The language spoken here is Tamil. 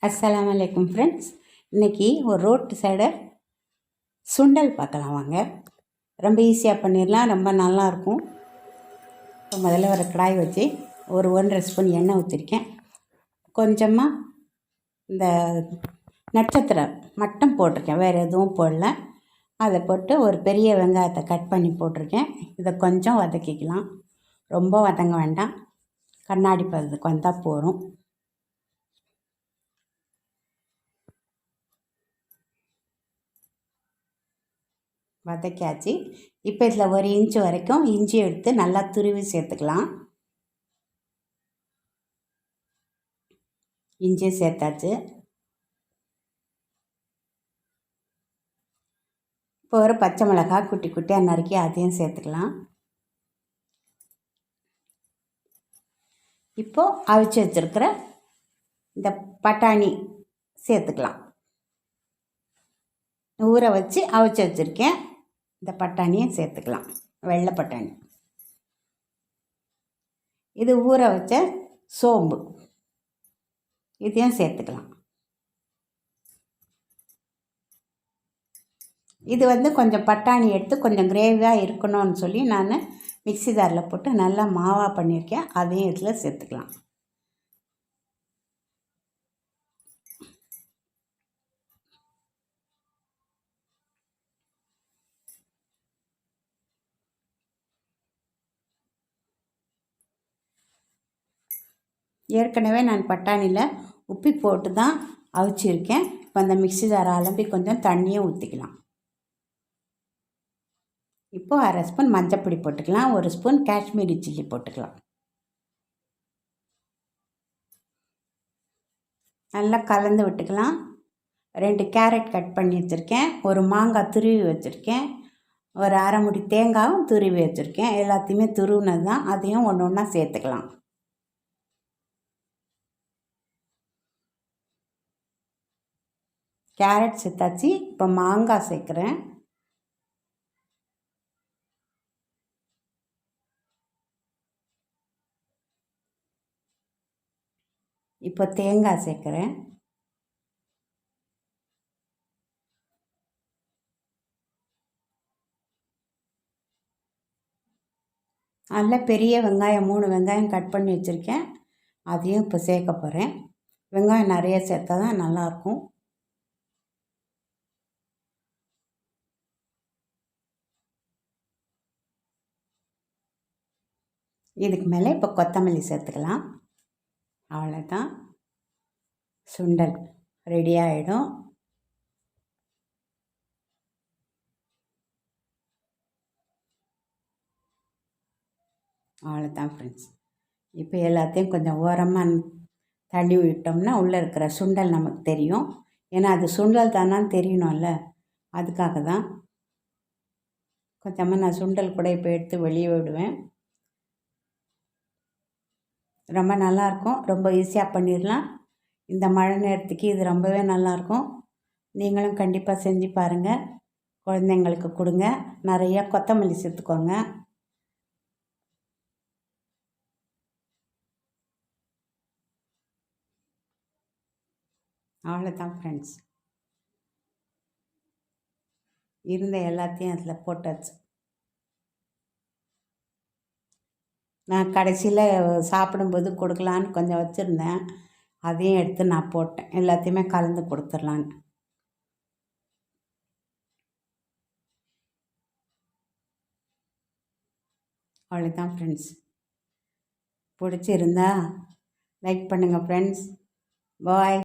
அஸ்ஸலாமு அலைக்கும் ஃப்ரெண்ட்ஸ். இன்றைக்கி ஒரு ரோட்டு சைடு சுண்டல் பார்க்கலாம் வாங்க. ரொம்ப ஈஸியாக பண்ணிடலாம், ரொம்ப நல்லாயிருக்கும். இப்போ முதல்ல ஒரு கடாய் வச்சு ஒரு 1.5 ஸ்பூன் எண்ணெய் ஊற்றிருக்கேன். கொஞ்சமாக இந்த நட்சத்திரம் மட்டும் போட்டிருக்கேன், வேறு எதுவும் போடல. அதை போட்டு ஒரு பெரிய வெங்காயத்தை கட் பண்ணி போட்டிருக்கேன். இதை கொஞ்சம் வதக்கிக்கலாம், ரொம்ப வதங்க வேண்டாம், கண்ணாடி பதத்துக்கு வந்தால் போதும். வதக்கியாச்சு. இப்போ இதில் 1 இன்ச்சு வரைக்கும் இஞ்சி எடுத்து நல்லா துருவி சேர்த்துக்கலாம். இஞ்சி சேர்த்தாச்சு. இப்போ ஒரு பச்சை மிளகாய் குட்டி குட்டியாக நறுக்கி அதையும் சேர்த்துக்கலாம். இப்போது அவிச்சு வச்சுருக்கிற இந்த பட்டாணி சேர்த்துக்கலாம். ஊற வச்சு அவிச்சு வச்சுருக்கேன், இந்த பட்டாணியை சேர்த்துக்கலாம். வெள்ளை பட்டாணி. இது ஊற வச்ச சோம்பு, இதையும் சேர்த்துக்கலாம். இது கொஞ்சம் பட்டாணி எடுத்து கொஞ்சம் கிரேவியாக இருக்கணும்னு சொல்லி நான் மிக்ஸி ஜாரில் போட்டு நல்லா மாவாக பண்ணியிருக்கேன், அதையும் இதில் சேர்த்துக்கலாம். ஏற்கனவே நான் பட்டாணியில் உப்பி போட்டு தான் அவிச்சிருக்கேன். இப்போ அந்த மிக்ஸி ஜாரை அலம்பி கொஞ்சம் தண்ணியை ஊற்றிக்கலாம். இப்போது 1/2 ஸ்பூன் மஞ்சப்பொடி போட்டுக்கலாம், 1 ஸ்பூன் காஷ்மீரி சில்லி போட்டுக்கலாம். நல்லா கலந்து விட்டுக்கலாம். 2 கேரட் கட் பண்ணி வச்சுருக்கேன், ஒரு மாங்காய் துருவி வச்சுருக்கேன், ஒரு அரை முடி தேங்காயும் துருவி வச்சுருக்கேன். எல்லாத்தையுமே துருவினது தான், அதையும் ஒன்று ஒன்றா சேர்த்துக்கலாம். கேரட் சேர்த்தாச்சு. இப்போ மாங்காய் சேர்க்குறேன். இப்போ தேங்காய் சேர்க்குறேன். நல்ல பெரிய வெங்காயம் 3 வெங்காயம் கட் பண்ணி வச்சுருக்கேன், அதையும் இப்போ சேர்க்க போகிறேன். வெங்காயம் நிறைய சேர்த்தா தான் நல்லாயிருக்கும். இதுக்கு மேலே இப்போ கொத்தமல்லி சேர்த்துக்கலாம். அவ்வளோதான், சுண்டல் ரெடி ஆகிடும். அவ்வளோதான் ஃப்ரெண்ட்ஸ். இப்போ எல்லாத்தையும் கொஞ்சம் ஓரமாக தள்ளி விட்டோம்னா உள்ளே இருக்கிற சுண்டல் நமக்கு தெரியும். ஏன்னா அது சுண்டல் தானான்னு தெரியணும்ல, அதுக்காக தான். கொஞ்சமாக நான் சுண்டல் கூட இப்போ எடுத்து வெளியே விடுவேன். ரொம்ப நல்லாயிருக்கும், ரொம்ப ஈஸியாக பண்ணிடலாம். இந்த மழை நேரத்துக்கு இது ரொம்பவே நல்லாயிருக்கும். நீங்களும் கண்டிப்பாக செஞ்சு பாருங்கள், குழந்தைங்களுக்கு கொடுங்க. நிறையா கொத்தமல்லி சேர்த்துக்கோங்க. அவ்வளோதான் ஃப்ரெண்ட்ஸ், இருந்த எல்லாத்தையும் அதில் போட்டாச்சு. நான் கடைசியில் சாப்பிடும்போது கொடுக்கலான்னு கொஞ்சம் வச்சுருந்தேன், அதையும் எடுத்து நான் போட்டேன். எல்லாத்தையுமே கலந்து கொடுத்துர்லான்னு. அவ்வளோதான் ஃப்ரெண்ட்ஸ். பிடிச்சிருந்தா லைக் பண்ணுங்கள் ஃப்ரெண்ட்ஸ். பாய்.